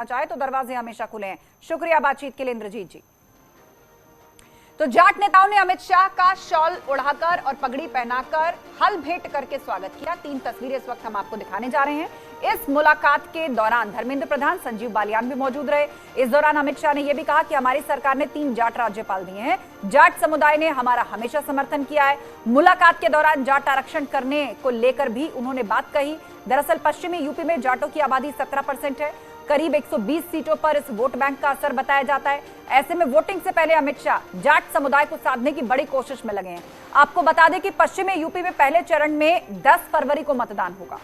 चाहे तो दरवाजे हमेशा खुले हैं। शुक्रिया बातचीत के लिए इंद्रजीत जी। तो जाट नेताओं ने अमित शाह का शॉल उड़ाकर और पगड़ी पहनाकर हल भेंट करके स्वागत किया। 3 तस्वीरें इस वक्त हम आपको दिखाने जा रहे हैं। इस मुलाकात के दौरान धर्मेंद्र प्रधान, संजीव बालियान भी मौजूद रहे। इस दौरान अमित शाह ने यह भी कहा कि हमारी सरकार ने 3 जाट राज्यपाल दिए हैं। जाट समुदाय ने हमारा हमेशा समर्थन किया है। मुलाकात के दौरान जाट आरक्षण करने को लेकर भी उन्होंने बात कही। दरअसल पश्चिमी यूपी में जाटों की आबादी 17% है। करीब 120 सीटों पर इस वोट बैंक का असर बताया जाता है। ऐसे में वोटिंग से पहले अमित शाह जाट समुदाय को साधने की बड़ी कोशिश में लगे हैं। आपको बता दें कि पश्चिमी यूपी में पहले चरण में 10 फरवरी को मतदान होगा।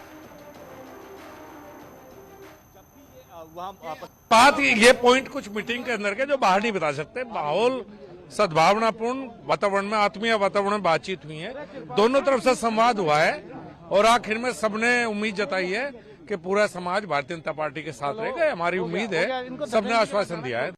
बात ये पॉइंट कुछ मीटिंग के अंदर के जो बाहर नहीं बता सकते। माहौल सद्भावनापूर्ण वातावरण में, आत्मीय वातावरण में बातचीत हुई है। दोनों तरफ से संवाद हुआ है और आखिर में सबने उम्मीद जताई है कि पूरा समाज भारतीय जनता पार्टी के साथ रहेगा। हमारी उम्मीद है, सबने आश्वासन दिया है।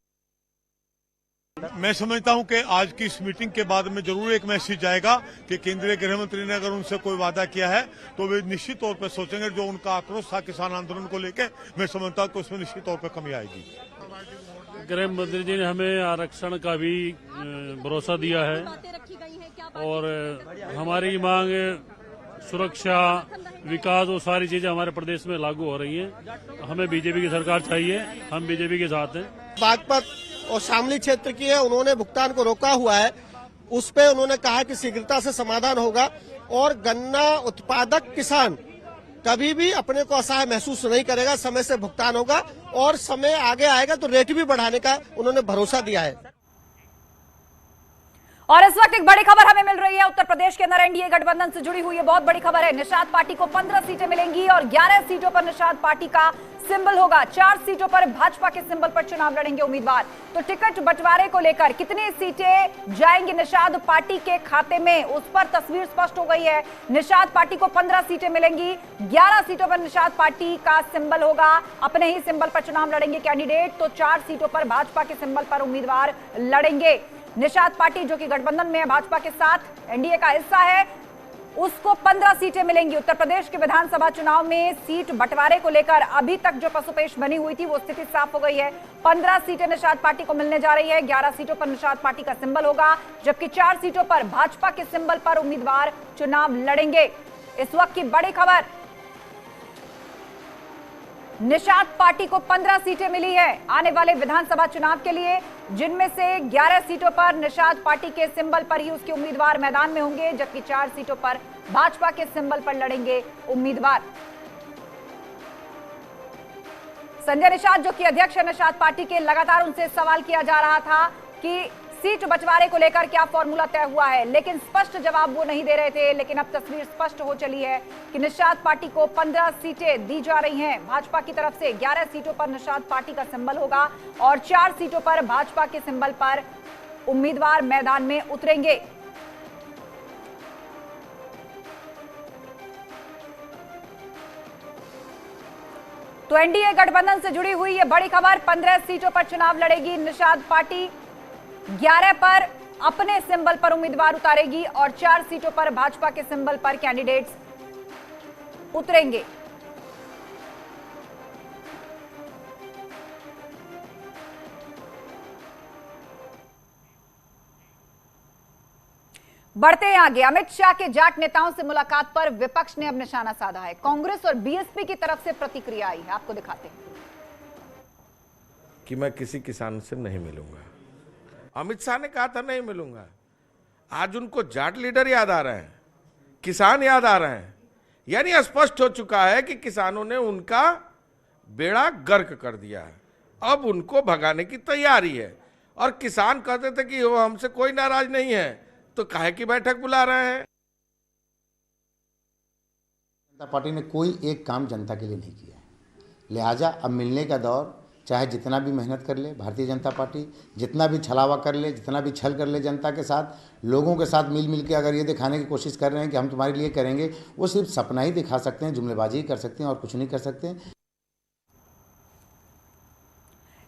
मैं समझता हूं कि आज की इस मीटिंग के बाद में जरूर एक मैसेज आएगा कि केंद्रीय गृह मंत्री ने अगर उनसे कोई वादा किया है तो वे निश्चित तौर पर सोचेंगे। जो उनका आक्रोश था किसान आंदोलन को लेकर, मैं समझता हूं कि उसमें निश्चित तौर पर कमी आएगी। गृह मंत्री जी ने हमें आरक्षण का भी भरोसा दिया है और हमारी मांग सुरक्षा, विकास और सारी चीजें हमारे प्रदेश में लागू हो रही हैं। हमें बीजेपी की सरकार चाहिए, हम बीजेपी के साथ हैं। बागपत और शामली क्षेत्र की है, उन्होंने भुगतान को रोका हुआ है। उस पे उन्होंने कहा कि शीघ्रता से समाधान होगा और गन्ना उत्पादक किसान कभी भी अपने को असहाय महसूस नहीं करेगा। समय से भुगतान होगा और समय आगे आएगा तो रेट भी बढ़ाने का उन्होंने भरोसा दिया है। और इस वक्त एक बड़ी खबर हमें मिल रही है। उत्तर प्रदेश के अंदर एनडीए गठबंधन से जुड़ी हुई ये बहुत बड़ी खबर है। निषाद पार्टी को 15 सीटें मिलेंगी और 11 सीटों पर निषाद पार्टी का सिंबल होगा। 4 सीटों पर भाजपा के सिंबल पर चुनाव लड़ेंगे उम्मीदवार। तो टिकट बंटवारे को लेकर कितनी सीटें जाएंगी निषाद पार्टी के खाते में, उस पर तस्वीर स्पष्ट हो गई है। निषाद पार्टी को 15 सीटें मिलेंगी, 11 सीटों पर निषाद पार्टी का सिंबल होगा। अपने ही सिंबल पर चुनाव लड़ेंगे कैंडिडेट। तो 4 सीटों पर भाजपा के सिंबल पर उम्मीदवार लड़ेंगे। निषाद पार्टी जो कि गठबंधन में है भाजपा के साथ, एनडीए का हिस्सा है, उसको 15 सीटें मिलेंगी। उत्तर प्रदेश के विधानसभा चुनाव में सीट बंटवारे को लेकर अभी तक जो पसुपेश बनी हुई थी वो स्थिति साफ हो गई है। 15 सीटें निषाद पार्टी को मिलने जा रही है। 11 सीटों पर निषाद पार्टी का सिंबल होगा, जबकि 4 सीटों पर भाजपा के सिंबल पर उम्मीदवार चुनाव लड़ेंगे। इस वक्त की बड़ी खबर, निषाद पार्टी को 15 सीटें मिली है आने वाले विधानसभा चुनाव के लिए, जिनमें से 11 सीटों पर निषाद पार्टी के सिंबल पर ही उसके उम्मीदवार मैदान में होंगे, जबकि 4 सीटों पर भाजपा के सिंबल पर लड़ेंगे उम्मीदवार। संजय निषाद जो कि अध्यक्ष है निषाद पार्टी के, लगातार उनसे सवाल किया जा रहा था कि सीट बंटवारे को लेकर क्या फॉर्मूला तय हुआ है, लेकिन स्पष्ट जवाब वो नहीं दे रहे थे। लेकिन अब तस्वीर स्पष्ट हो चली है कि निषाद पार्टी को 15 सीटें दी जा रही हैं भाजपा की तरफ से। 11 सीटों पर निषाद पार्टी का सिंबल होगा और 4 सीटों पर भाजपा के सिंबल पर उम्मीदवार मैदान में उतरेंगे। तो एनडीए गठबंधन से जुड़ी हुई ये बड़ी खबर, 15 सीटों पर चुनाव लड़ेगी निषाद पार्टी, 11 पर अपने सिंबल पर उम्मीदवार उतारेगी और 4 सीटों पर भाजपा के सिंबल पर कैंडिडेट्स उतरेंगे। बढ़ते हैं आगे। अमित शाह के जाट नेताओं से मुलाकात पर विपक्ष ने अब निशाना साधा है। कांग्रेस और बीएसपी की तरफ से प्रतिक्रिया आई है, आपको दिखाते हैं कि मैं किसी किसान से नहीं मिलूंगा। अमित शाह ने कहा था नहीं मिलूंगा, आज उनको जाट लीडर याद आ रहे हैं, किसान याद आ रहे हैं। यानी स्पष्ट हो चुका है कि किसानों ने उनका बेड़ा गर्क कर दिया है, अब उनको भगाने की तैयारी है। और किसान कहते थे कि वो हमसे कोई नाराज नहीं है, तो काहे की बैठक बुला रहे हैं। जनता पार्टी ने कोई एक काम जनता के लिए नहीं किया है, लिहाजा अब मिलने का दौर, चाहे जितना भी मेहनत कर ले भारतीय जनता पार्टी, जितना भी छलावा कर ले, जितना भी छल कर ले जनता के साथ, लोगों के साथ मिल के अगर ये दिखाने की कोशिश कर रहे हैं कि हम तुम्हारे लिए करेंगे, वो सिर्फ सपना ही दिखा सकते हैं, जुमलेबाजी कर सकते हैं और कुछ नहीं कर सकते हैं।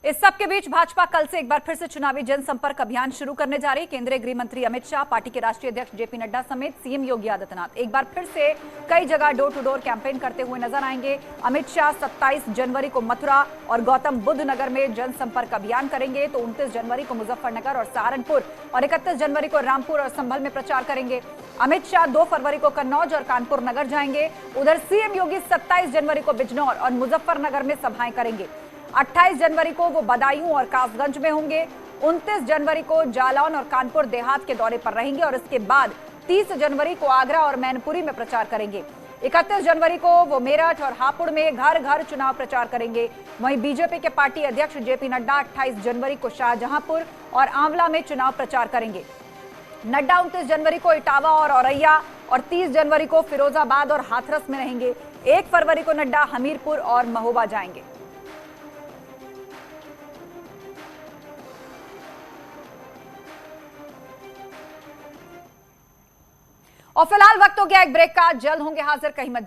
इस सब के बीच भाजपा कल से एक बार फिर से चुनावी जनसंपर्क अभियान शुरू करने जा रही है। केंद्रीय गृह मंत्री अमित शाह, पार्टी के राष्ट्रीय अध्यक्ष जेपी नड्डा समेत सीएम योगी आदित्यनाथ एक बार फिर से कई जगह डोर टू डोर कैंपेन करते हुए नजर आएंगे। अमित शाह 27 जनवरी को मथुरा और गौतम बुद्ध नगर में जनसंपर्क अभियान करेंगे, तो 29 जनवरी को मुजफ्फरनगर और सहारनपुर और 31 जनवरी को रामपुर और संभल में प्रचार करेंगे। अमित शाह 2 फरवरी को कन्नौज और कानपुर नगर जाएंगे। उधर सीएम योगी 27 जनवरी को बिजनौर और मुजफ्फरनगर में सभाएं करेंगे। 28 जनवरी को वो बदायूं और कासगंज में होंगे। 29 जनवरी को जालौन और कानपुर देहात के दौरे पर रहेंगे और इसके बाद 30 जनवरी को आगरा और मैनपुरी में प्रचार करेंगे। 31 जनवरी को वो मेरठ और हापुड़ में घर घर चुनाव प्रचार करेंगे। वहीं बीजेपी के पार्टी अध्यक्ष जेपी नड्डा 28 जनवरी को शाहजहांपुर और आंवला में चुनाव प्रचार करेंगे। नड्डा 29 जनवरी को इटावा और औरैया और 30 जनवरी को फिरोजाबाद और हाथरस में रहेंगे। 1 फरवरी को नड्डा हमीरपुर और महोबा जाएंगे। और फिलहाल वक्त हो गया एक ब्रेक का, जल्द होंगे हाजिर, कहीं मत